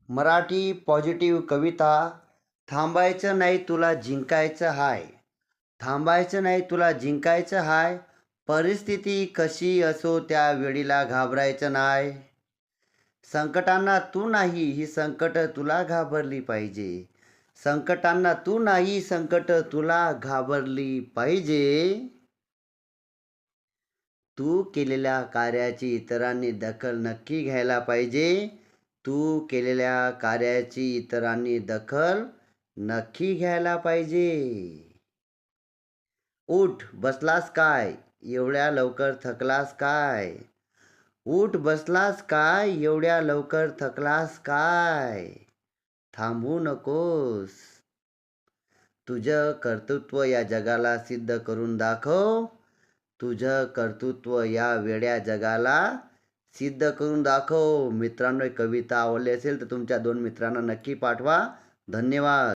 Marathi positive कविता. थांबायचं नाही तुला जिंकायचं हाय. थांबायचं नाही तुला जिंकायचं हाय. परिस्थिती कशी असो त्या वेळीला घाबरायचं नाही. संकटांना तू नाही ही संकट तुला घाबरली पाहिजे. संकटांना तू नाही संकट तुला घाबरली पाहिजे. तू केलेल्या कार्याची इतरांनी दखल नक्की घ्यायला पाहिजे. तू केलेल्या कार्याची इतरांनी दखल नक्की घ्यायला पाहिजे. उठ बसलास काय एवढ्या लवकर थकलास काय. उठ बसलास काय एवढ्या लवकर थकलास काय. थांबू नकोस. तुझं कर्तृत्व या जगाला सिद्ध करून दाखव. तुझं कर्तृत्व या वेड्या जगाला सिद्ध करून दाखव. मित्रांनो, कविता आवडली असेल तर तुमच्या 2 मित्रांना नक्की पाठवा. धन्यवाद.